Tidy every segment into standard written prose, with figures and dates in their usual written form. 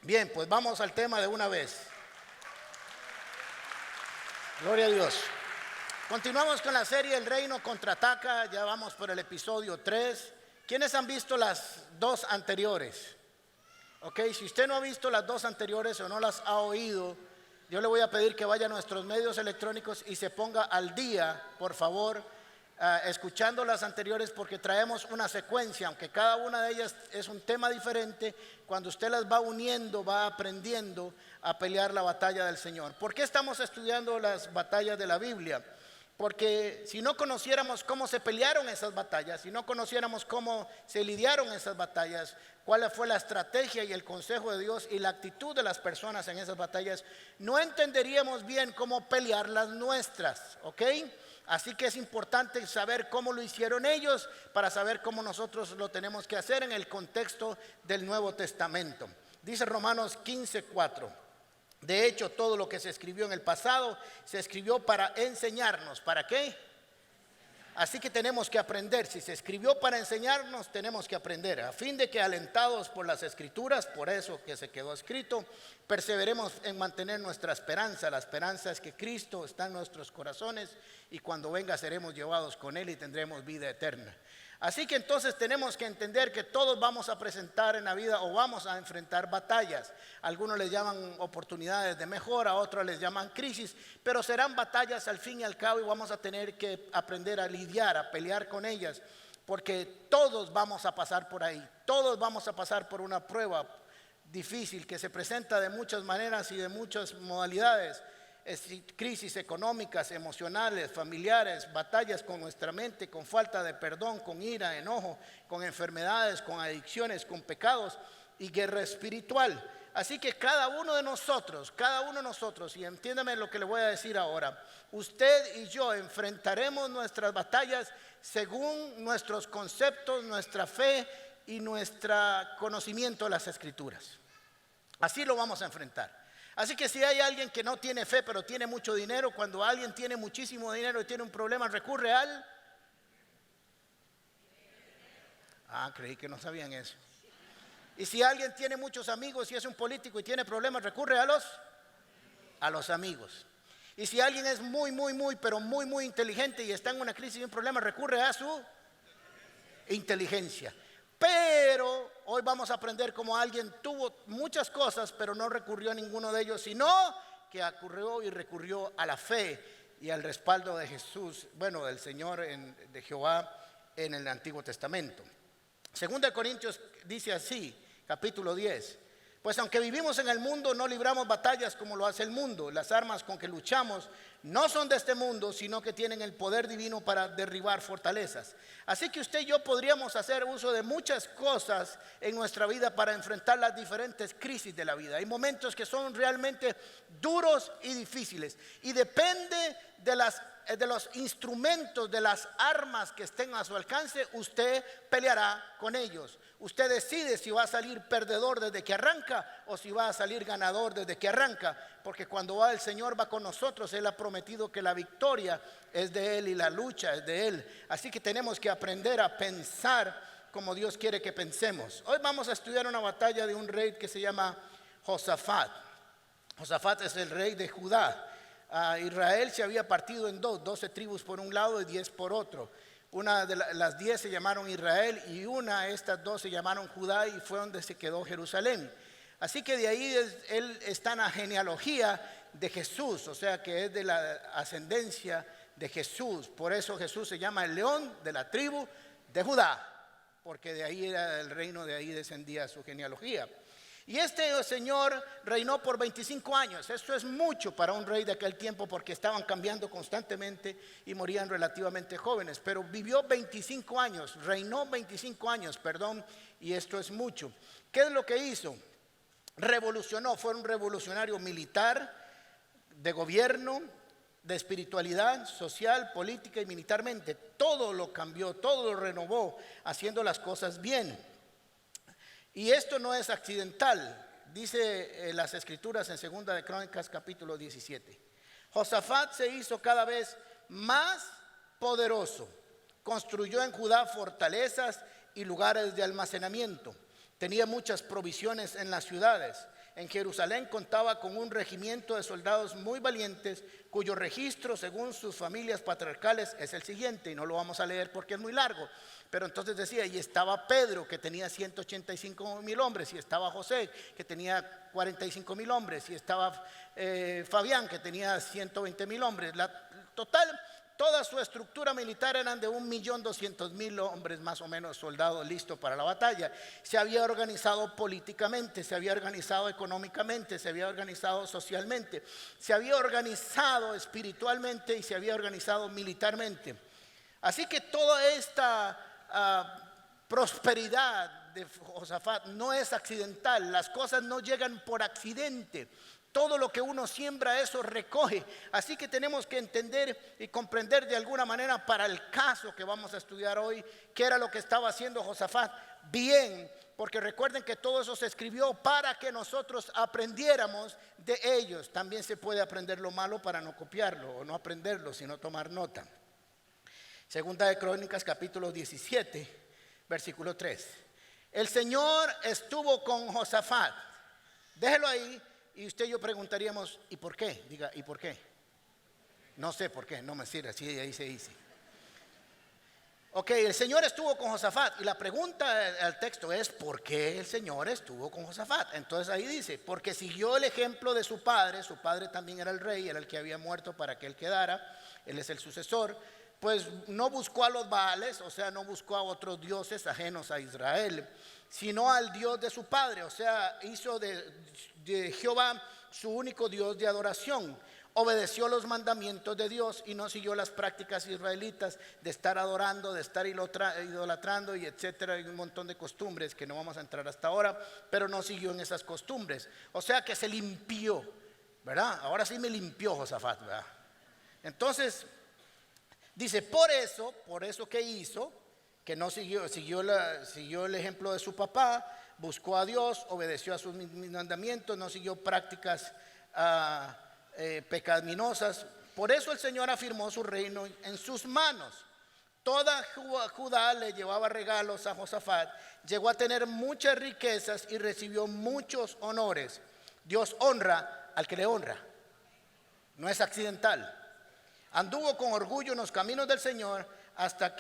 Bien, pues vamos al tema de una vez. Gloria a Dios. Continuamos con la serie El Reino Contraataca. Ya vamos por el episodio 3. ¿Quiénes han visto las dos anteriores? Ok, si usted no ha visto las dos anteriores o no las ha oído, yo le voy a pedir que vaya a nuestros medios electrónicos y se ponga al día, por favor, escuchando las anteriores, porque traemos una secuencia, aunque cada una de ellas es un tema diferente. Cuando usted las va uniendo, va aprendiendo a pelear la batalla del Señor. ¿Por qué estamos estudiando las batallas de la Biblia? Porque si no conociéramos cómo se pelearon esas batallas, si no conociéramos cómo se lidiaron esas batallas, cuál fue la estrategia y el consejo de Dios y la actitud de las personas en esas batallas, no entenderíamos bien cómo pelear las nuestras, ¿ok? Así que es importante saber cómo lo hicieron ellos para saber cómo nosotros lo tenemos que hacer en el contexto del Nuevo Testamento. Dice Romanos 15:4. De hecho, todo lo que se escribió en el pasado se escribió para enseñarnos. ¿Para qué? Así que tenemos que aprender. Si se escribió para enseñarnos, tenemos que aprender, a fin de que, alentados por las Escrituras, por eso que se quedó escrito, perseveremos en mantener nuestra esperanza. La esperanza es que Cristo está en nuestros corazones y cuando venga seremos llevados con Él y tendremos vida eterna. Así que entonces tenemos que entender que todos vamos a presentar en la vida o vamos a enfrentar batallas. Algunos les llaman oportunidades de mejora, a otros les llaman crisis, pero serán batallas al fin y al cabo y vamos a tener que aprender a lidiar, a pelear con ellas, porque todos vamos a pasar por ahí, todos vamos a pasar por una prueba difícil que se presenta de muchas maneras y de muchas modalidades. Crisis económicas, emocionales, familiares, batallas con nuestra mente, con falta de perdón, con ira, enojo, con enfermedades, con adicciones, con pecados y guerra espiritual. Así que cada uno de nosotros, y entiéndame lo que le voy a decir ahora, usted y yo enfrentaremos nuestras batallas según nuestros conceptos, nuestra fe y nuestro conocimiento de las Escrituras. Así lo vamos a enfrentar. Así que si hay alguien que no tiene fe pero tiene mucho dinero, cuando alguien tiene muchísimo dinero y tiene un problema, recurre al... creí que no sabían eso. Y si alguien tiene muchos amigos y es un político y tiene problemas, recurre a los amigos. Y si alguien es muy inteligente y está en una crisis y un problema, recurre a su inteligencia. Pero hoy vamos a aprender cómo alguien tuvo muchas cosas, pero no recurrió a ninguno de ellos, sino que recurrió a la fe y al respaldo de Jesús, del Señor, de Jehová en el Antiguo Testamento. Segunda de Corintios dice así, capítulo 10. Pues aunque vivimos en el mundo, no libramos batallas como lo hace el mundo. Las armas con que luchamos no son de este mundo, sino que tienen el poder divino para derribar fortalezas. Así que usted y yo podríamos hacer uso de muchas cosas en nuestra vida para enfrentar las diferentes crisis de la vida. Hay momentos que son realmente duros y difíciles. Y depende de los instrumentos, de las armas que estén a su alcance, usted peleará con ellos. Usted decide si va a salir perdedor desde que arranca o si va a salir ganador desde que arranca, porque cuando va el Señor va con nosotros. Él ha prometido que la victoria es de Él y la lucha es de Él. Así que tenemos que aprender a pensar como Dios quiere que pensemos. Hoy vamos a estudiar una batalla de un rey que se llama Josafat. Josafat es el rey de Judá. Israel se había partido en 12 tribus por un lado y 10 por otro. Una de las 10 se llamaron Israel y estas 2 se llamaron Judá, y fue donde se quedó Jerusalén. Así que de ahí él está en la genealogía de Jesús, o sea que es de la ascendencia de Jesús. Por eso Jesús se llama el león de la tribu de Judá, porque de ahí era el reino, de ahí descendía su genealogía. Y este señor reinó por 25 años. Esto es mucho para un rey de aquel tiempo, porque estaban cambiando constantemente y morían relativamente jóvenes. Pero vivió 25 años, reinó 25 años, y esto es mucho. ¿Qué es lo que hizo? Revolucionó, fue un revolucionario militar, de gobierno, de espiritualidad, social, política y militarmente. Todo lo cambió, todo lo renovó, haciendo las cosas bien. Y esto no es accidental, dice las Escrituras en Segunda de Crónicas capítulo 17. Josafat se hizo cada vez más poderoso, construyó en Judá fortalezas y lugares de almacenamiento, tenía muchas provisiones en las ciudades. en Jerusalén contaba con un regimiento de soldados muy valientes, cuyo registro según sus familias patriarcales es el siguiente, y no lo vamos a leer porque es muy largo. Pero entonces decía, y estaba Pedro, que tenía 185,000 hombres, y estaba José, que tenía 45,000 hombres, y estaba Fabián, que tenía 120,000 hombres. Total, toda su estructura militar eran de 1.200.000 hombres, más o menos, soldados listos para la batalla. Se había organizado políticamente, se había organizado económicamente, se había organizado socialmente, se había organizado espiritualmente y se había organizado militarmente. Así que toda esta prosperidad de Josafat no es accidental, las cosas no llegan por accidente. Todo lo que uno siembra, eso recoge. Así que tenemos que entender y comprender de alguna manera, para el caso que vamos a estudiar hoy, qué era lo que estaba haciendo Josafat bien. Porque recuerden que todo eso se escribió para que nosotros aprendiéramos de ellos. También se puede aprender lo malo para no copiarlo o no aprenderlo, sino tomar nota. Segunda de Crónicas, capítulo 17, versículo 3. El Señor estuvo con Josafat. Déjelo ahí. Y usted y yo preguntaríamos, ¿y por qué? Diga, ¿y por qué? No sé por qué, no me sirve, así ahí se dice. Ok, el Señor estuvo con Josafat. Y la pregunta al texto es, ¿por qué el Señor estuvo con Josafat? Entonces ahí dice, porque siguió el ejemplo de su padre también era el rey, era el que había muerto para que él quedara, él es el sucesor. Pues no buscó a los Baales, o sea, no buscó a otros dioses ajenos a Israel, sino al Dios de su padre, o sea, hizo de Jehová su único Dios de adoración. Obedeció los mandamientos de Dios y no siguió las prácticas israelitas de estar adorando, de estar idolatrando y etcétera, y un montón de costumbres que no vamos a entrar hasta ahora, pero no siguió en esas costumbres. O sea que se limpió, ¿verdad? Ahora sí me limpió Josafat, ¿verdad? Entonces dice, por eso que hizo, que no siguió el ejemplo de su papá, buscó a Dios, obedeció a sus mandamientos, no siguió prácticas pecaminosas. Por eso el Señor afirmó su reino en sus manos. Toda Judá le llevaba regalos a Josafat, llegó a tener muchas riquezas y recibió muchos honores. Dios honra al que le honra, no es accidental. Anduvo con orgullo en los caminos del Señor hasta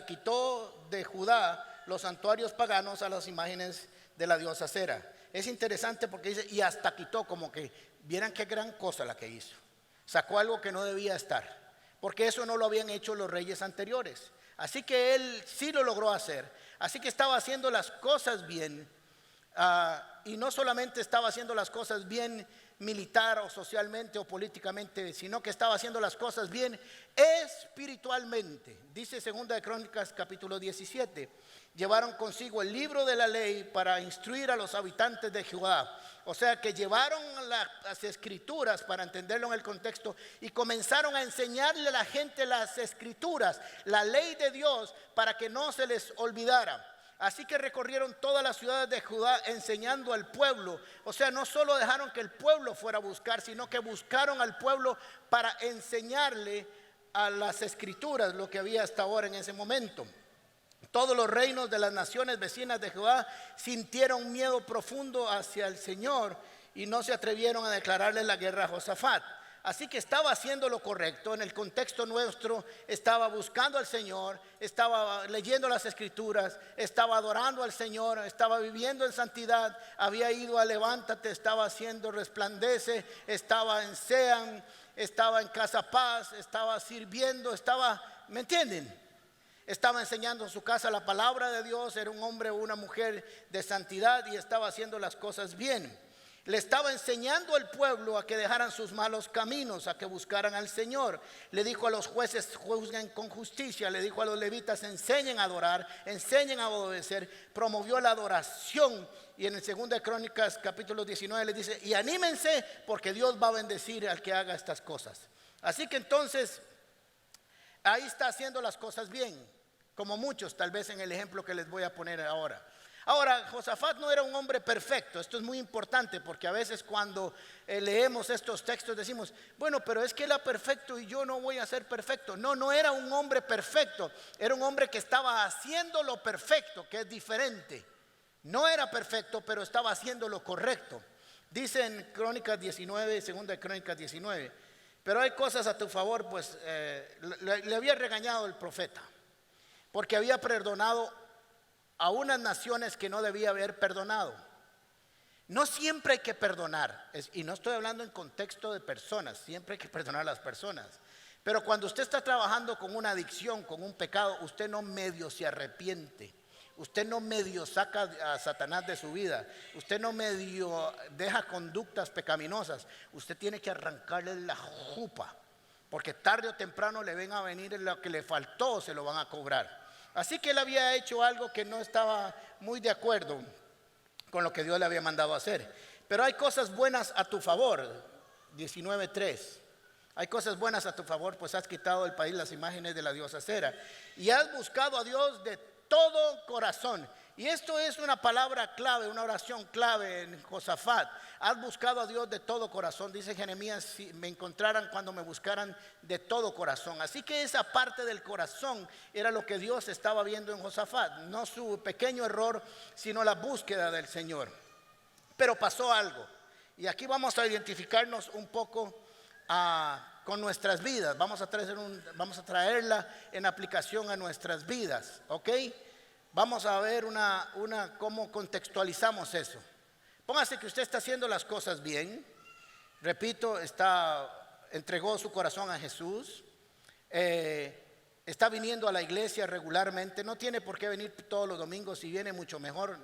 quitó de Judá los santuarios paganos a las imágenes de la diosa Acera. Es interesante porque dice, y hasta quitó, como que vieran qué gran cosa la que hizo. Sacó algo que no debía estar, porque eso no lo habían hecho los reyes anteriores. Así que él sí lo logró hacer. Así que estaba haciendo las cosas bien. Y no solamente estaba haciendo las cosas bien militar o socialmente o políticamente, sino que estaba haciendo las cosas bien espiritualmente. Dice Segunda de Crónicas capítulo 17, llevaron consigo el libro de la ley para instruir a los habitantes de Judá. O sea que llevaron las escrituras, para entenderlo en el contexto, y comenzaron a enseñarle a la gente las escrituras, la ley de Dios, para que no se les olvidara. Así que recorrieron todas las ciudades de Judá enseñando al pueblo. O sea, no solo dejaron que el pueblo fuera a buscar, sino que buscaron al pueblo para enseñarle a las escrituras lo que había hasta ahora en ese momento. Todos los reinos de las naciones vecinas de Judá sintieron miedo profundo hacia el Señor y no se atrevieron a declararle la guerra a Josafat. Así que estaba haciendo lo correcto. En el contexto nuestro, estaba buscando al Señor, estaba leyendo las escrituras, estaba adorando al Señor, estaba viviendo en santidad, había ido a Levántate, estaba haciendo Resplandece, estaba en Sean, estaba en Casa Paz, estaba sirviendo, ¿me entienden? Estaba enseñando en su casa la palabra de Dios, era un hombre o una mujer de santidad y estaba haciendo las cosas bien. Le estaba enseñando al pueblo a que dejaran sus malos caminos, a que buscaran al Señor. Le dijo a los jueces, juzguen con justicia. Le dijo a los levitas, enseñen a adorar, enseñen a obedecer. Promovió la adoración. Y en el 2 de Crónicas capítulo 19 le dice, y anímense porque Dios va a bendecir al que haga estas cosas. Así que entonces, ahí está haciendo las cosas bien, como muchos tal vez en el ejemplo que les voy a poner ahora. Ahora, Josafat no era un hombre perfecto. Esto es muy importante porque a veces cuando leemos estos textos decimos, bueno, pero es que él era perfecto y yo no voy a ser perfecto. No era un hombre perfecto. Era un hombre que estaba haciendo lo perfecto, que es diferente. No era perfecto, pero estaba haciendo lo correcto. Dice en Crónicas 19, segunda de Crónicas 19, pero hay cosas a tu favor, pues le había regañado el profeta, porque había perdonado a unas naciones que no debía haber perdonado. No siempre hay que perdonar, y no estoy hablando en contexto de personas, siempre hay que perdonar a las personas. Pero cuando usted está trabajando con una adicción, con un pecado, usted no medio se arrepiente. Usted no medio saca a Satanás de su vida. Usted no medio deja conductas pecaminosas. Usted tiene que arrancarle la jupa, porque tarde o temprano le ven a venir lo que le faltó, se lo van a cobrar. Así que él había hecho algo que no estaba muy de acuerdo con lo que Dios le había mandado a hacer. Pero hay cosas buenas a tu favor. 19:3. Hay cosas buenas a tu favor, pues has quitado del país las imágenes de la diosa Acera y has buscado a Dios de todo corazón. Y esto es una palabra clave, una oración clave en Josafat. Has buscado a Dios de todo corazón. Dice Jeremías, si me encontraran cuando me buscaran de todo corazón. Así que esa parte del corazón era lo que Dios estaba viendo en Josafat. No su pequeño error, sino la búsqueda del Señor. Pero pasó algo. Y aquí vamos a identificarnos un poco con nuestras vidas. Vamos a traerla en aplicación a nuestras vidas, ¿ok? Vamos a ver cómo contextualizamos eso. Póngase que usted está haciendo las cosas bien. Repito, entregó su corazón a Jesús. Está viniendo a la iglesia regularmente. No tiene por qué venir todos los domingos. Si viene, mucho mejor.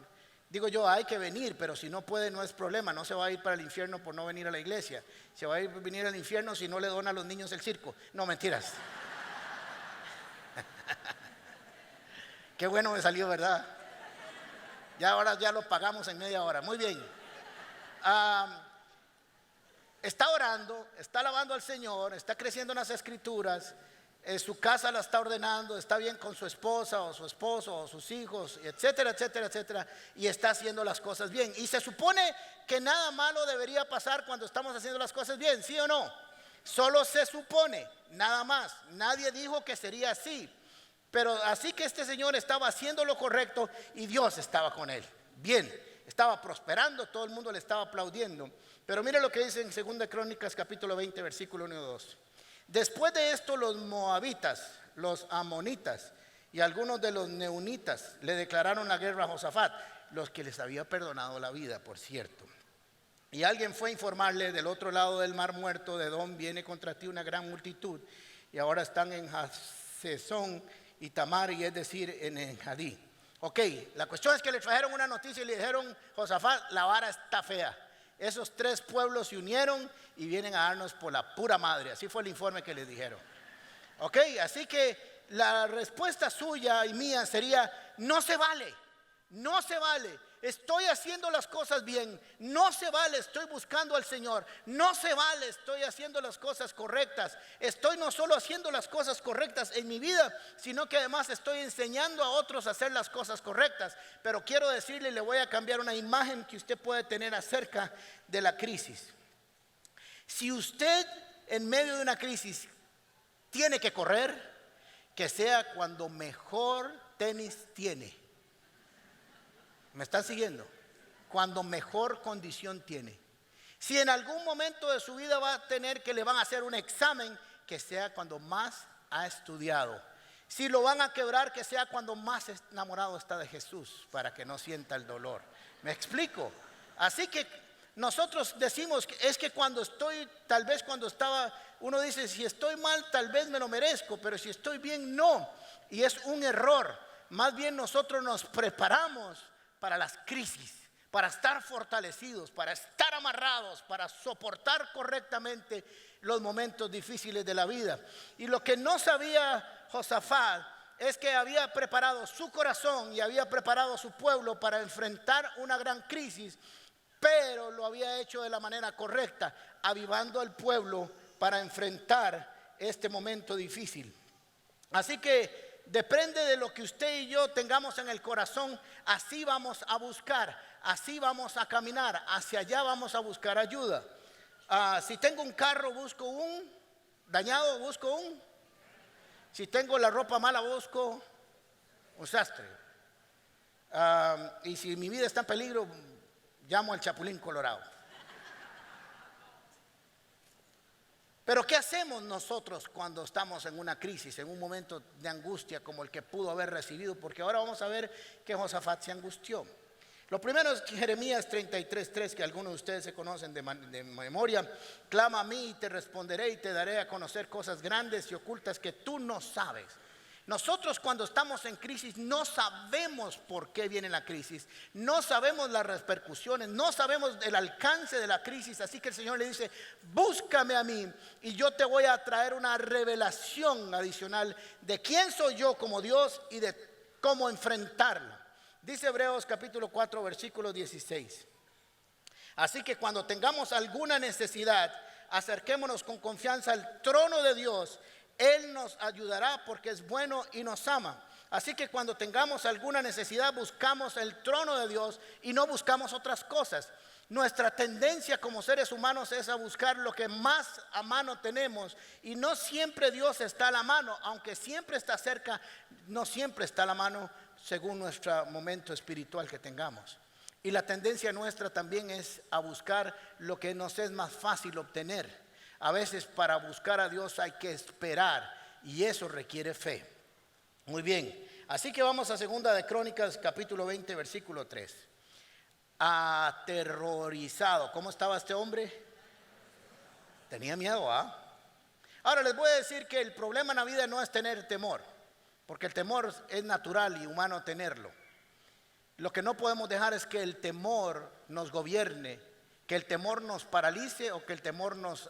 Digo yo, hay que venir, pero si no puede, no es problema. No se va a ir para el infierno por no venir a la iglesia. Se va a venir al infierno si no le dona a los niños el circo. No, mentiras. Qué bueno me salió, ¿verdad? Ahora ya lo pagamos en media hora. Muy bien. Está orando, está alabando al Señor, está creciendo en las escrituras. Su casa la está ordenando, está bien con su esposa o su esposo o sus hijos, etcétera, etcétera, etcétera, y está haciendo las cosas bien. Y se supone que nada malo debería pasar cuando estamos haciendo las cosas bien, ¿sí o no? Solo se supone, nada más. Nadie dijo que sería así. Pero así que este señor estaba haciendo lo correcto y Dios estaba con él. Bien, estaba prosperando, todo el mundo le estaba aplaudiendo. Pero mire lo que dice en 2 Crónicas capítulo 20, versículo 1 y 2. Después de esto los moabitas, los amonitas y algunos de los neunitas le declararon la guerra a Josafat, los que les había perdonado la vida, por cierto. Y alguien fue a informarle: del otro lado del mar muerto de Edom viene contra ti una gran multitud, y ahora están en Hazezón y Tamar, y es decir, en Enjadí. Ok, la cuestión es que le trajeron una noticia y le dijeron: Josafat, la vara está fea. Esos tres pueblos se unieron y vienen a darnos por la pura madre. Así fue el informe que les dijeron. Ok, así que la respuesta suya y mía sería: no se vale, no se vale. Estoy haciendo las cosas bien, no se vale, estoy buscando al Señor, no se vale, estoy haciendo las cosas correctas. Estoy no solo haciendo las cosas correctas en mi vida, sino que además estoy enseñando a otros a hacer las cosas correctas. Pero quiero decirle, le voy a cambiar una imagen que usted puede tener acerca de la crisis. Si usted en medio de una crisis tiene que correr, que sea cuando mejor tenis tiene. ¿Me están siguiendo? Cuando mejor condición tiene. Si en algún momento de su vida va a tener que le van a hacer un examen, que sea cuando más ha estudiado. Si lo van a quebrar, que sea cuando más enamorado está de Jesús, para que no sienta el dolor. ¿Me explico? Así que nosotros decimos que es que cuando estoy, tal vez cuando estaba, uno dice: si estoy mal, tal vez me lo merezco, pero si estoy bien, no. Y es un error. Más bien nosotros nos preparamos para las crisis, para estar fortalecidos, para estar amarrados, para soportar correctamente los momentos difíciles de la vida. Y lo que no sabía Josafat es que había preparado su corazón y había preparado a su pueblo para enfrentar una gran crisis, pero lo había hecho de la manera correcta, avivando al pueblo para enfrentar este momento difícil. Así que depende de lo que usted y yo tengamos en el corazón, así vamos a buscar, así vamos a caminar, hacia allá vamos a buscar ayuda. Si tengo un carro, busco un dañado, busco un. Si tengo la ropa mala, busco un sastre. Y si mi vida está en peligro, llamo al Chapulín Colorado. Pero ¿qué hacemos nosotros cuando estamos en una crisis, en un momento de angustia como el que pudo haber recibido? Porque ahora vamos a ver que Josafat se angustió. Lo primero es Jeremías 33:3, que algunos de ustedes se conocen de memoria. Clama a mí y te responderé y te daré a conocer cosas grandes y ocultas que tú no sabes. Nosotros cuando estamos en crisis no sabemos por qué viene la crisis, no sabemos las repercusiones, no sabemos el alcance de la crisis. Así que el Señor le dice: búscame a mí y yo te voy a traer una revelación adicional de quién soy yo como Dios y de cómo enfrentarlo. Dice Hebreos capítulo 4 versículo 16. Así que cuando tengamos alguna necesidad, acerquémonos con confianza al trono de Dios. Él nos ayudará porque es bueno y nos ama. Así que cuando tengamos alguna necesidad, buscamos el trono de Dios y no buscamos otras cosas. Nuestra tendencia como seres humanos es a buscar lo que más a mano tenemos, y no siempre Dios está a la mano. Aunque siempre está cerca, no siempre está a la mano según nuestro momento espiritual que tengamos. Y la tendencia nuestra también es a buscar lo que nos es más fácil obtener. A veces para buscar a Dios hay que esperar, y eso requiere fe. Muy bien, así que vamos a Segunda de Crónicas capítulo 20 versículo 3. Aterrorizado. ¿Cómo estaba este hombre? Tenía miedo, ¿ah? Ahora les voy a decir que el problema en la vida no es tener temor, porque el temor es natural y humano tenerlo. Lo que no podemos dejar es que el temor nos gobierne, que el temor nos paralice o que el temor nos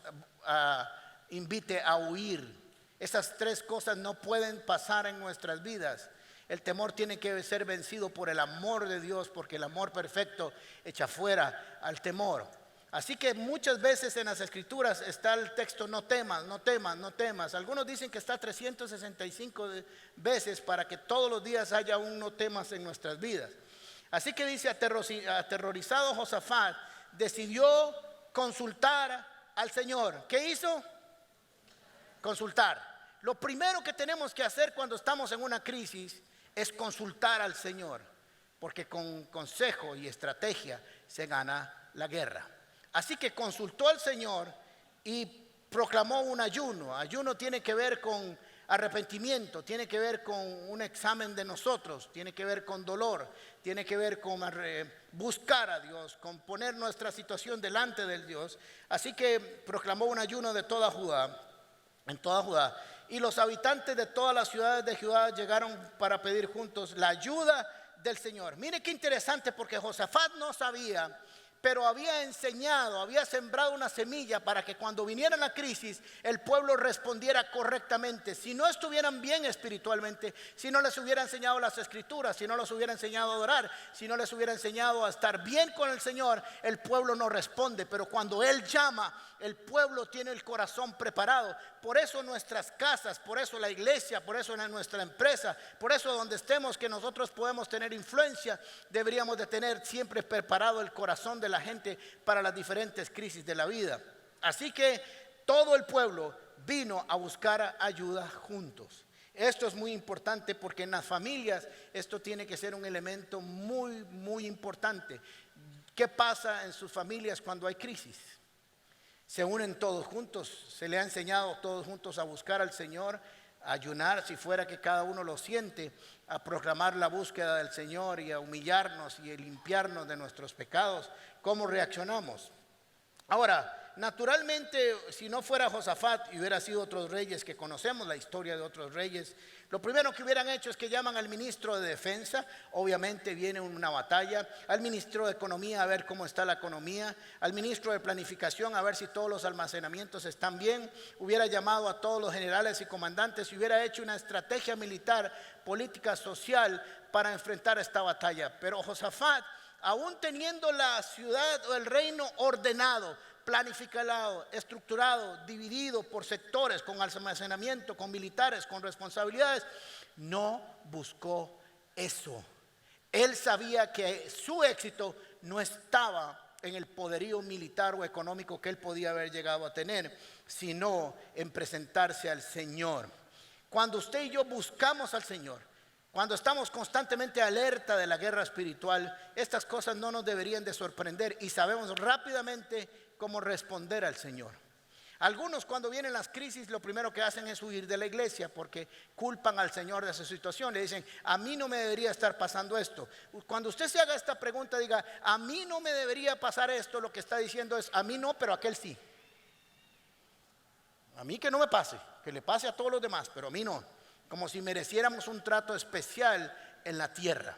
invite a huir. Esas tres cosas no pueden pasar en nuestras vidas. El temor tiene que ser vencido por el amor de Dios, porque el amor perfecto echa fuera al temor. Así que muchas veces en las escrituras está el texto: no temas, no temas, no temas. Algunos dicen que está 365 veces para que todos los días haya un no temas en nuestras vidas. Así que dice: aterrorizado Josafat decidió consultar al Señor. ¿Qué hizo? Consultar. Lo primero que tenemos que hacer cuando estamos en una crisis es consultar al Señor, porque con consejo y estrategia se gana la guerra. Así que consultó al Señor y proclamó un ayuno. Ayuno tiene que ver con arrepentimiento, tiene que ver con un examen de nosotros, tiene que ver con dolor, tiene que ver con buscar a Dios, con poner nuestra situación delante del Dios. Así que proclamó un ayuno de toda Judá, en toda Judá, y los habitantes de todas las ciudades de Judá llegaron para pedir juntos la ayuda del Señor. Mire qué interesante, porque Josafat no sabía, pero había enseñado, había sembrado una semilla para que cuando viniera la crisis el pueblo respondiera correctamente. Si no estuvieran bien espiritualmente, si no les hubiera enseñado las escrituras, si no les hubiera enseñado a adorar, si no les hubiera enseñado a estar bien con el Señor, el pueblo no responde. Pero cuando Él llama, el pueblo tiene el corazón preparado. Por eso nuestras casas, por eso la iglesia, por eso en nuestra empresa, por eso donde estemos que nosotros podemos tener influencia, deberíamos de tener siempre preparado el corazón de la gente para las diferentes crisis de la vida. Así que todo el pueblo vino a buscar ayuda juntos. Esto es muy importante, porque en las familias esto tiene que ser un elemento muy, muy importante. ¿Qué pasa en sus familias cuando hay crisis? Se unen todos juntos, se le ha enseñado todos juntos a buscar al Señor, a ayunar si fuera que cada uno lo siente, a proclamar la búsqueda del Señor y a humillarnos y a limpiarnos de nuestros pecados. ¿Cómo reaccionamos? Ahora, naturalmente, si no fuera Josafat y hubiera sido otros reyes que conocemos la historia de otros reyes, lo primero que hubieran hecho es que llaman al ministro de defensa. Obviamente viene una batalla. Al ministro de economía a ver cómo está la economía. Al ministro de planificación a ver si todos los almacenamientos están bien. Hubiera llamado a todos los generales y comandantes y hubiera hecho una estrategia militar, política, social para enfrentar esta batalla. Pero Josafat, aún teniendo la ciudad o el reino ordenado, planificado, estructurado, dividido por sectores, con almacenamiento, con militares, con responsabilidades, no buscó eso. Él sabía que su éxito no estaba en el poderío militar o económico que él podía haber llegado a tener, sino en presentarse al Señor. Cuando usted y yo buscamos al Señor, Cuando estamos constantemente alerta de la guerra espiritual, estas cosas no nos deberían de sorprender y sabemos rápidamente cómo responder al Señor. Algunos, cuando vienen las crisis, lo primero que hacen es huir de la iglesia porque culpan al Señor de esa situación. Le dicen, a mí no me debería estar pasando esto. Cuando usted se haga esta pregunta, diga, a mí no me debería pasar esto. Lo que está diciendo es, a mí no, pero a aquel sí. A mí que no me pase, que le pase a todos los demás, pero a mí no. Como si mereciéramos un trato especial en la tierra.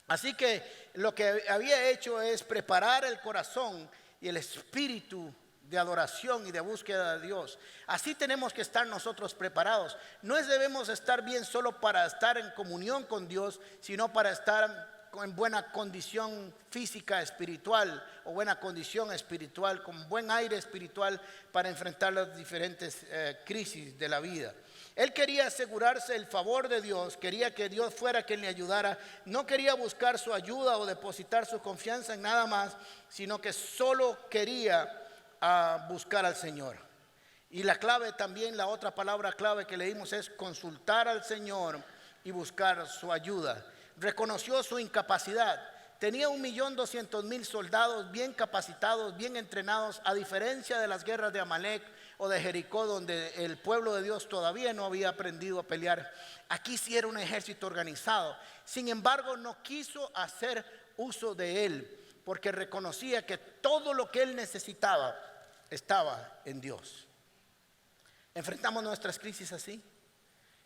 Así que lo que había hecho es preparar el corazón y el espíritu de adoración y de búsqueda de Dios. Así tenemos que estar nosotros preparados. No debemos estar bien solo para estar en comunión con Dios, sino para estar en buena condición física, espiritual, o buena condición espiritual, con buen aire espiritual para enfrentar las diferentes crisis de la vida. Él quería asegurarse el favor de Dios, quería que Dios fuera quien le ayudara, no quería buscar su ayuda o depositar su confianza en nada más, sino que solo quería buscar al Señor. Y la clave también, la otra palabra clave que leímos es consultar al Señor y buscar su ayuda. Reconoció su incapacidad. Tenía 1.200.000 soldados bien capacitados, bien entrenados, a diferencia de las guerras de Amalek o de Jericó, donde el pueblo de Dios todavía no había aprendido a pelear. Aquí sí era un ejército organizado. Sin embargo, no quiso hacer uso de él, porque reconocía que todo lo que él necesitaba estaba en Dios. ¿Enfrentamos nuestras crisis así?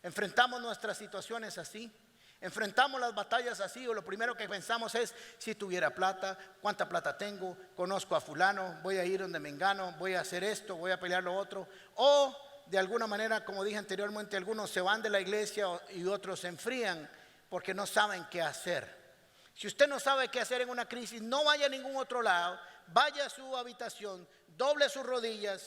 ¿Enfrentamos nuestras situaciones así? ¿Enfrentamos las batallas así? O lo primero que pensamos es, si tuviera plata, ¿cuánta plata tengo? Conozco a fulano, voy a ir donde mengano, voy a hacer esto, voy a pelear lo otro. O de alguna manera, como dije anteriormente, algunos se van de la iglesia y otros se enfrían porque no saben qué hacer. Si usted no sabe qué hacer en una crisis, no vaya a ningún otro lado, vaya a su habitación, doble sus rodillas,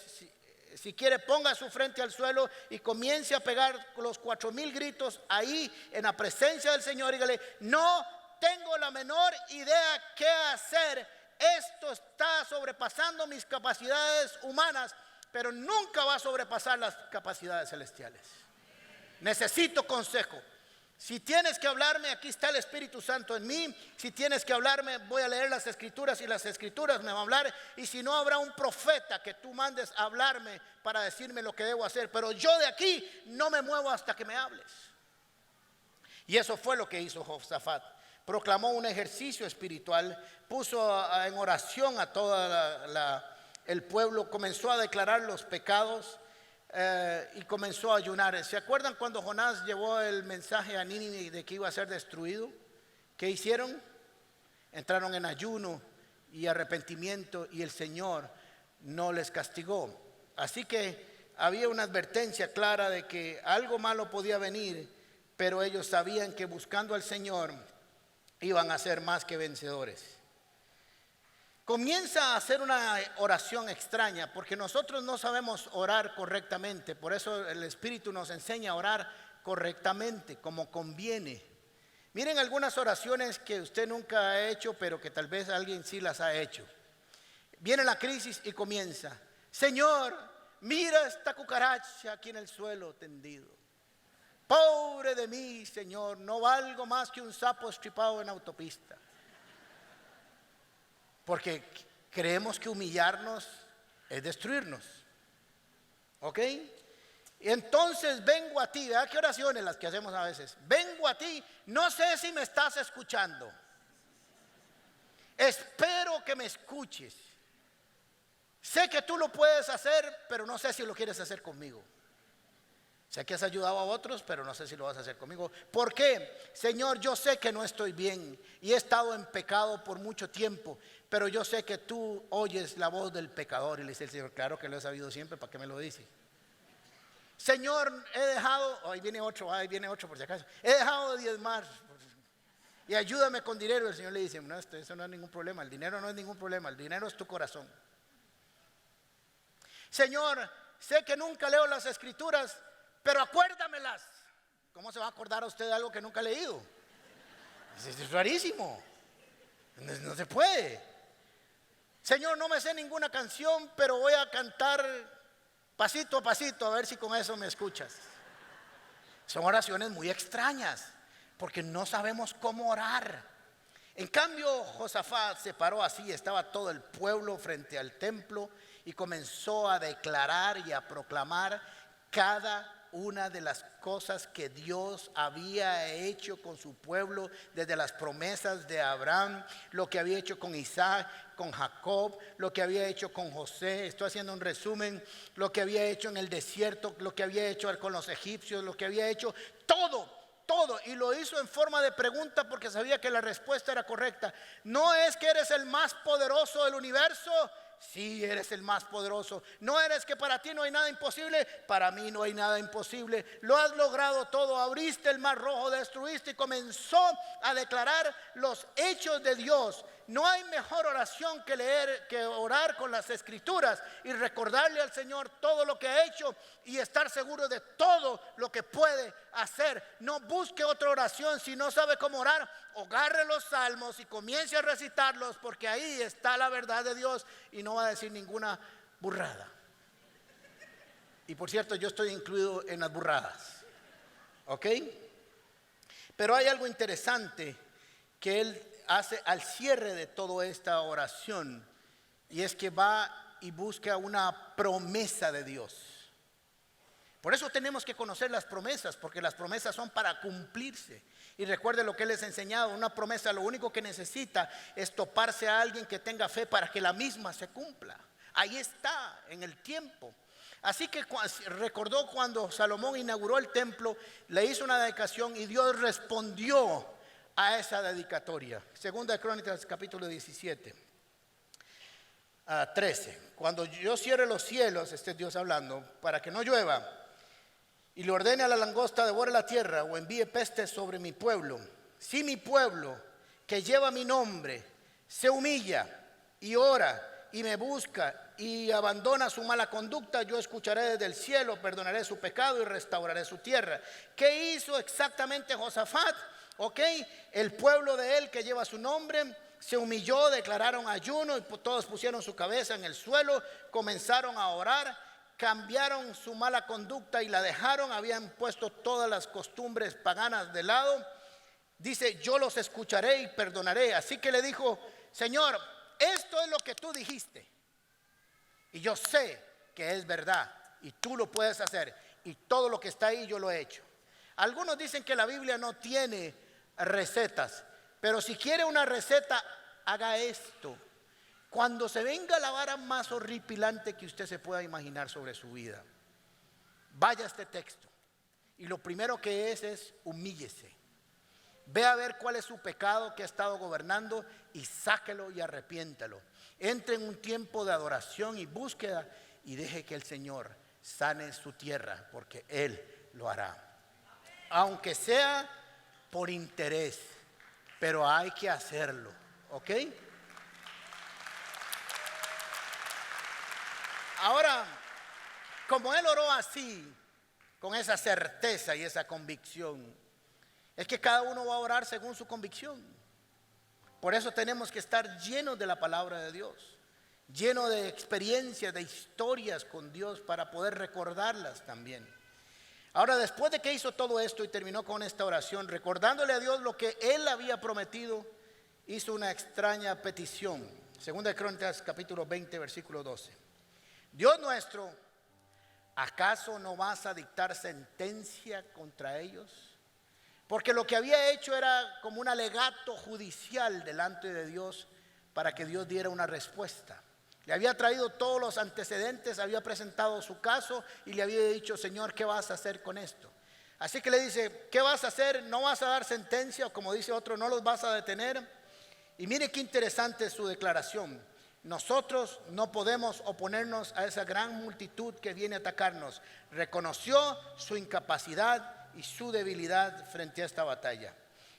si quiere ponga su frente al suelo y comience a pegar los 4,000 gritos ahí en la presencia del Señor. Y dígale, no tengo la menor idea qué hacer, esto está sobrepasando mis capacidades humanas, pero nunca va a sobrepasar las capacidades celestiales. Necesito consejo. Si tienes que hablarme, aquí está el Espíritu Santo en mí. Si tienes que hablarme, voy a leer las Escrituras y las Escrituras me van a hablar. Y si no, habrá un profeta que tú mandes a hablarme para decirme lo que debo hacer. Pero yo de aquí no me muevo hasta que me hables. Y eso fue lo que hizo Josafat. Proclamó un ejercicio espiritual, puso en oración a todo el pueblo, comenzó a declarar los pecados. Y comenzó a ayunar. ¿Se acuerdan cuando Jonás llevó el mensaje a Nínive de que iba a ser destruido? ¿Qué hicieron? Entraron en ayuno y arrepentimiento y el Señor no les castigó. Así que había una advertencia clara de que algo malo podía venir, pero ellos sabían que buscando al Señor iban a ser más que vencedores. Comienza a hacer una oración extraña porque nosotros no sabemos orar correctamente. Por eso el Espíritu nos enseña a orar correctamente, como conviene. Miren algunas oraciones que usted nunca ha hecho, pero que tal vez alguien sí las ha hecho. Viene la crisis y comienza: Señor, mira esta cucaracha aquí en el suelo tendido. Pobre de mí, Señor, no valgo más que un sapo estripado en autopista. Porque creemos que humillarnos es destruirnos. ¿Ok? Y entonces vengo a ti. ¿Verdad qué oraciones las que hacemos a veces? Vengo a ti, no sé si me estás escuchando. Espero que me escuches. Sé que tú lo puedes hacer, pero no sé si lo quieres hacer conmigo. Sé que has ayudado a otros, pero no sé si lo vas a hacer conmigo. ¿Por qué? Señor, yo sé que no estoy bien y he estado en pecado por mucho tiempo, pero yo sé que tú oyes la voz del pecador. Y le dice el Señor, claro que lo he sabido siempre, ¿para qué me lo dice? Señor, he dejado, ahí viene otro por si acaso, he dejado de diezmar y ayúdame con dinero. El Señor le dice, no, eso no es ningún problema, el dinero no es ningún problema, el dinero es tu corazón. Señor, sé que nunca leo las Escrituras, pero acuérdamelas. ¿Cómo se va a acordar a usted de algo que nunca ha leído? Es rarísimo. No se puede. Señor, no me sé ninguna canción, pero voy a cantar pasito a pasito, a ver si con eso me escuchas. Son oraciones muy extrañas, porque no sabemos cómo orar. En cambio, Josafat se paró así, estaba todo el pueblo frente al templo y comenzó a declarar y a proclamar cada una de las cosas que Dios había hecho con su pueblo, desde las promesas de Abraham, lo que había hecho con Isaac, con Jacob, lo que había hecho con José. Estoy haciendo un resumen: lo que había hecho en el desierto, lo que había hecho con los egipcios, lo que había hecho, todo. Y lo hizo en forma de pregunta porque sabía que la respuesta era correcta. No es que eres el más poderoso del universo. Sí, eres el más poderoso. No eres que para ti no hay nada imposible. Para mí no hay nada imposible. Lo has logrado todo. Abriste el mar rojo, destruiste, y comenzó a declarar los hechos de Dios. No hay mejor oración que orar con las escrituras y recordarle al Señor todo lo que ha hecho y estar seguro de todo lo que puede hacer. No busque otra oración. Si no sabe cómo orar, agarre los salmos y comience a recitarlos, porque ahí está la verdad de Dios y no va a decir ninguna burrada. Y por cierto, yo estoy incluido en las burradas, ¿ok? Pero hay algo interesante que él hace al cierre de toda esta oración, y es que va y busca una promesa de Dios. Por eso tenemos que conocer las promesas, porque las promesas son para cumplirse. Y recuerde lo que les he enseñado: una promesa lo único que necesita es toparse a alguien que tenga fe para que la misma se cumpla. Ahí está, en el tiempo. Así que recordó cuando Salomón inauguró el templo, le hizo una dedicación y Dios respondió a esa dedicatoria. Segunda de Crónicas, capítulo 17, 13. Cuando yo cierre los cielos, este es Dios hablando, para que no llueva, y le ordene a la langosta devore la tierra, o envíe pestes sobre mi pueblo, si mi pueblo que lleva mi nombre se humilla y ora y me busca y abandona su mala conducta, yo escucharé desde el cielo, perdonaré su pecado y restauraré su tierra. ¿Qué hizo exactamente Josafat? Ok, el pueblo de él que lleva su nombre se humilló, declararon ayuno y todos pusieron su cabeza en el suelo, comenzaron a orar. Cambiaron su mala conducta y la dejaron. Habían puesto todas las costumbres paganas de lado. Dice: yo los escucharé y perdonaré. Así que le dijo: Señor, esto es lo que tú dijiste, y yo sé que es verdad, y tú lo puedes hacer, y todo lo que está ahí yo lo he hecho. Algunos dicen que la Biblia no tiene recetas, pero si quiere una receta, haga esto. Cuando se venga la vara más horripilante que usted se pueda imaginar sobre su vida, vaya a este texto y lo primero que es humíllese. Ve a ver cuál es su pecado que ha estado gobernando y sáquelo y arrepiéntalo. Entre en un tiempo de adoración y búsqueda y deje que el Señor sane su tierra, porque Él lo hará. Aunque sea por interés, pero hay que hacerlo, ¿ok? Ahora, como él oró así, con esa certeza y esa convicción, es que cada uno va a orar según su convicción. Por eso tenemos que estar llenos de la palabra de Dios, llenos de experiencias, de historias con Dios, para poder recordarlas también. Ahora, después de que hizo todo esto y terminó con esta oración, recordándole a Dios lo que él había prometido, hizo una extraña petición. Segunda de Crónicas, capítulo 20, versículo 12. Dios nuestro, ¿acaso no vas a dictar sentencia contra ellos? Porque lo que había hecho era como un alegato judicial delante de Dios para que Dios diera una respuesta. Le había traído todos los antecedentes, había presentado su caso y le había dicho: Señor, ¿qué vas a hacer con esto? Así que le dice: ¿qué vas a hacer? ¿No vas a dar sentencia? O como dice otro, ¿no los vas a detener? Y mire qué interesante su declaración: nosotros no podemos oponernos a esa gran multitud que viene a atacarnos. Reconoció su incapacidad y su debilidad frente a esta batalla.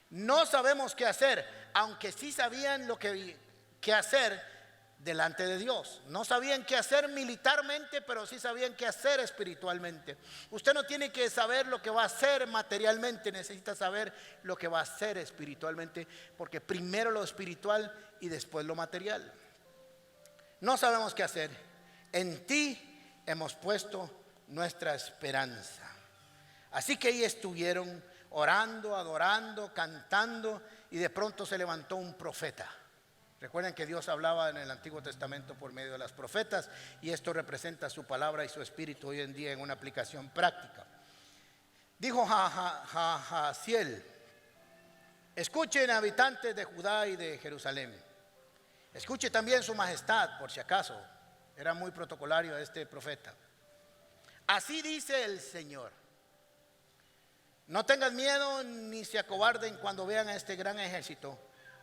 No sabemos qué hacer, aunque sí sabían lo que hacer delante de Dios. No sabían qué hacer militarmente, pero sí sabían qué hacer espiritualmente. Usted no tiene que saber lo que va a hacer materialmente, necesita saber lo que va a hacer espiritualmente, porque primero lo espiritual y después lo material. No sabemos qué hacer. En ti hemos puesto nuestra esperanza. Así que ahí estuvieron orando, adorando, cantando, y de pronto se levantó un profeta. Recuerden que Dios hablaba en el Antiguo Testamento por medio de las profetas, y esto representa su palabra y su espíritu hoy en día en una aplicación práctica. Dijo Jahaziel: escuchen, habitantes de Judá y de Jerusalén, escuche también su majestad, por si acaso. Era muy protocolario este profeta. Así dice el Señor: no tengan miedo ni se acobarden cuando vean a este gran ejército,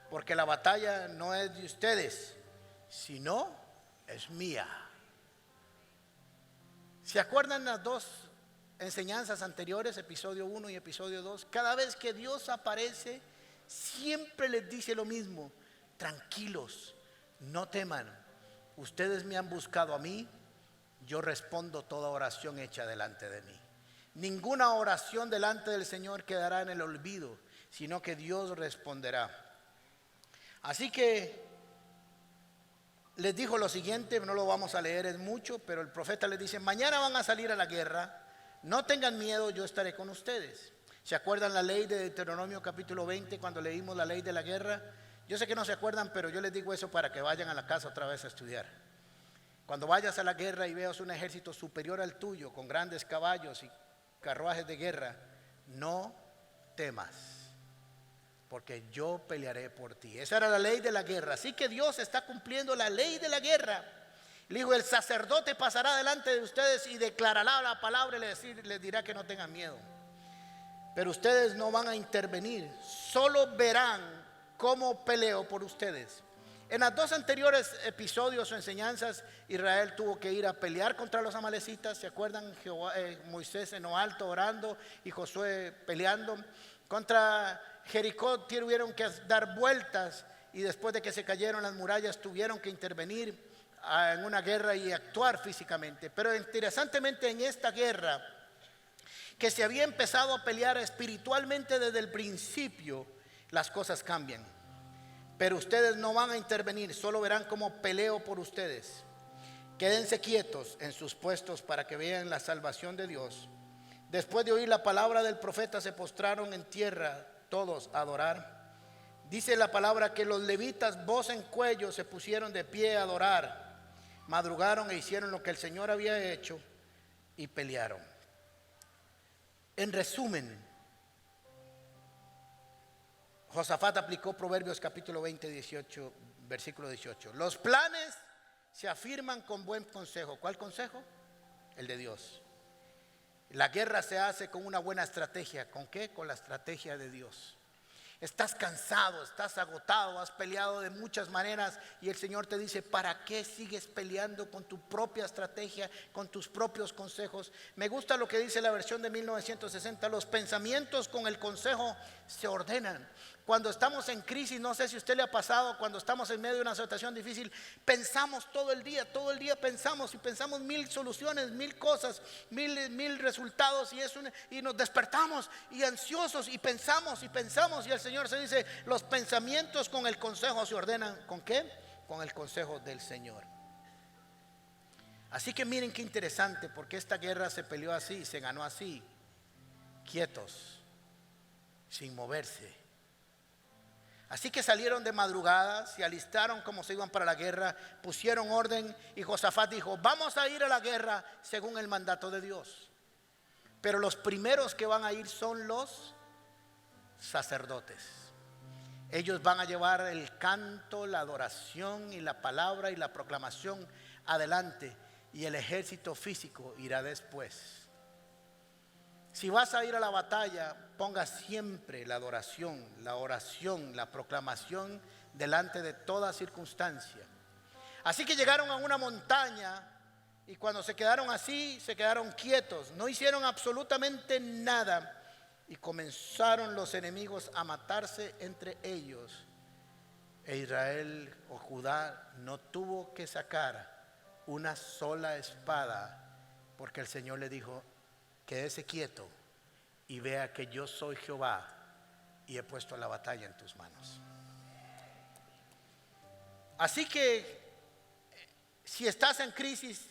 porque la batalla no es de ustedes, sino es mía. ¿Se acuerdan las dos enseñanzas anteriores, episodio 1 y episodio 2? Cada vez que Dios aparece, siempre les dice lo mismo: tranquilos, no teman, ustedes me han buscado a mí, yo respondo toda oración hecha delante de mí. Ninguna oración delante del Señor quedará en el olvido, sino que Dios responderá. Así que les dijo lo siguiente, no lo vamos a leer, es mucho, pero el profeta les dice: mañana van a salir a la guerra, no tengan miedo, yo estaré con ustedes. ¿Se acuerdan la ley de Deuteronomio capítulo 20 cuando leímos la ley de la guerra? Yo sé que no se acuerdan, pero yo les digo eso para que vayan a la casa otra vez a estudiar. Cuando vayas a la guerra y veas un ejército superior al tuyo, con grandes caballos y carruajes de guerra, no temas, porque yo pelearé por ti. Esa era la ley de la guerra. Así que Dios está cumpliendo la ley de la guerra. Le dijo: el sacerdote pasará delante de ustedes y declarará la palabra y les dirá que no tengan miedo. Pero ustedes no van a intervenir, solo verán cómo peleo por ustedes. En los dos anteriores episodios o enseñanzas, Israel tuvo que ir a pelear contra los amalecitas. ¿Se acuerdan? Moisés en lo alto orando y Josué peleando. Contra Jericó tuvieron que dar vueltas, y después de que se cayeron las murallas tuvieron que intervenir en una guerra y actuar físicamente. Pero interesantemente, en esta guerra que se había empezado a pelear espiritualmente desde el principio, las cosas cambian. Pero ustedes no van a intervenir, solo verán cómo peleo por ustedes. Quédense quietos en sus puestos para que vean la salvación de Dios. Después de oír la palabra del profeta, se postraron en tierra todos a adorar. Dice la palabra que los levitas, voz en cuello, se pusieron de pie a adorar. Madrugaron e hicieron lo que el Señor había hecho y pelearon. En resumen, Josafat aplicó Proverbios capítulo 20, 18, versículo 18. Los planes se afirman con buen consejo. ¿Cuál consejo? El de Dios. La guerra se hace con una buena estrategia. ¿Con qué? Con la estrategia de Dios. Estás cansado, estás agotado, has peleado de muchas maneras, y el Señor te dice: ¿para qué sigues peleando con tu propia estrategia, con tus propios consejos? Me gusta lo que dice la versión de 1960: los pensamientos con el consejo se ordenan. Cuando estamos en crisis, no sé si a usted le ha pasado, cuando estamos en medio de una situación difícil, pensamos todo el día pensamos, y pensamos mil soluciones, mil cosas, mil resultados, y nos despertamos y ansiosos y pensamos, y el Señor se dice: los pensamientos con el consejo se ordenan. ¿Con qué? Con el consejo del Señor. Así que miren qué interesante, porque esta guerra se peleó así, se ganó así, quietos, sin moverse. Así que salieron de madrugada, se alistaron como se iban para la guerra, pusieron orden, y Josafat dijo: vamos a ir a la guerra según el mandato de Dios. Pero los primeros que van a ir son los sacerdotes. Ellos van a llevar el canto, la adoración y la palabra y la proclamación adelante, y el ejército físico irá después. Si vas a ir a la batalla, ponga siempre la adoración, la oración, la proclamación delante de toda circunstancia. Así que llegaron a una montaña, y cuando se quedaron así, se quedaron quietos, no hicieron absolutamente nada, y comenzaron los enemigos a matarse entre ellos. E Israel o Judá no tuvo que sacar una sola espada, porque el Señor le dijo: quédese quieto y vea que yo soy Jehová, y he puesto la batalla en tus manos. Así que si estás en crisis,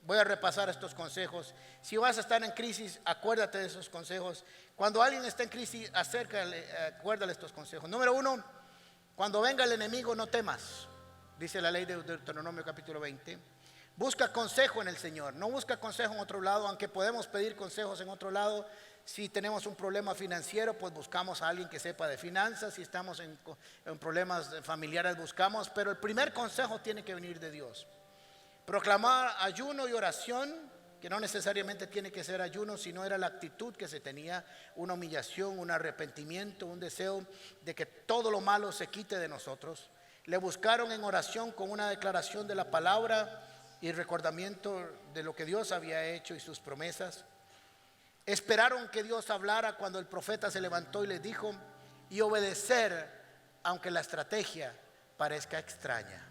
Voy a repasar estos consejos. Si vas a estar en crisis, acuérdate de esos consejos. Cuando alguien está en crisis, acuérdale estos consejos. Número 1, cuando venga el enemigo, no temas. Dice la ley de Deuteronomio capítulo 20. Busca consejo en el Señor. No busca consejo en otro lado, aunque podemos pedir consejos en otro lado. Si tenemos un problema financiero, pues buscamos a alguien que sepa de finanzas. Si estamos en problemas familiares, buscamos. Pero el primer consejo tiene que venir de Dios. Proclamar ayuno y oración, que no necesariamente tiene que ser ayuno, sino era la actitud que se tenía, una humillación, un arrepentimiento, un deseo de que todo lo malo se quite de nosotros. Le buscaron en oración con una declaración de la palabra y recordamiento de lo que Dios había hecho y sus promesas. Esperaron que Dios hablara cuando el profeta se levantó y les dijo, y obedecer aunque la estrategia parezca extraña.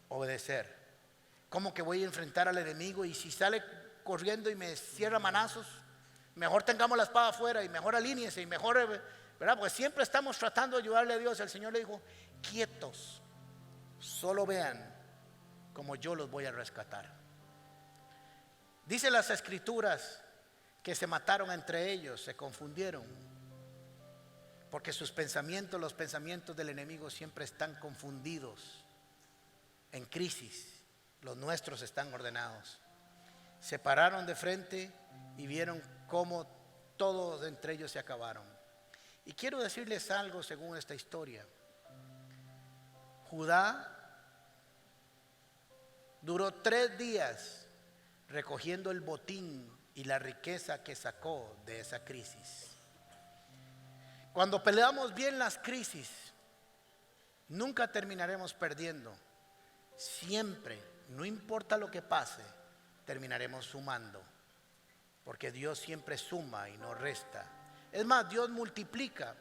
Obedecer. ¿Cómo que voy a enfrentar al enemigo? Y si sale corriendo y me cierra manazos, mejor tengamos la espada afuera y mejor alíñese y mejor, ¿verdad? Pues siempre estamos tratando de ayudarle a Dios. El Señor le dijo, quietos, solo vean como yo los voy a rescatar. Dice las escrituras que se mataron entre ellos, se confundieron, porque sus pensamientos, los pensamientos del enemigo siempre están confundidos, en crisis. Los nuestros están ordenados. Se pararon de frente y vieron cómo todos entre ellos se acabaron. Y quiero decirles algo según esta historia. Judá duró 3 días recogiendo el botín y la riqueza que sacó de esa crisis. Cuando peleamos bien las crisis, nunca terminaremos perdiendo. Siempre, no importa lo que pase, terminaremos sumando, porque Dios siempre suma y no resta. Es más, Dios multiplica,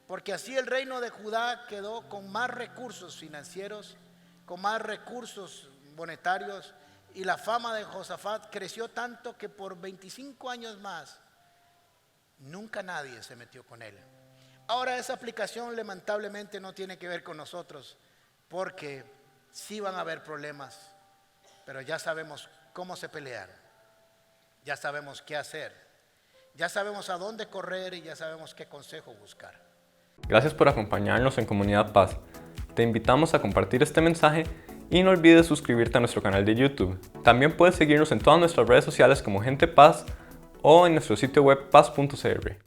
porque así el reino de Judá quedó con más recursos financieros, con más recursos monetarios, y la fama de Josafat creció tanto que por 25 años más nunca nadie se metió con él. Ahora esa aplicación lamentablemente no tiene que ver con nosotros, porque sí van a haber problemas, pero ya sabemos cómo se pelean, ya sabemos qué hacer, ya sabemos a dónde correr y ya sabemos qué consejo buscar. Gracias por acompañarnos en Comunidad Paz. Te invitamos a compartir este mensaje y no olvides suscribirte a nuestro canal de YouTube. También puedes seguirnos en todas nuestras redes sociales como Gente Paz o en nuestro sitio web paz.cr.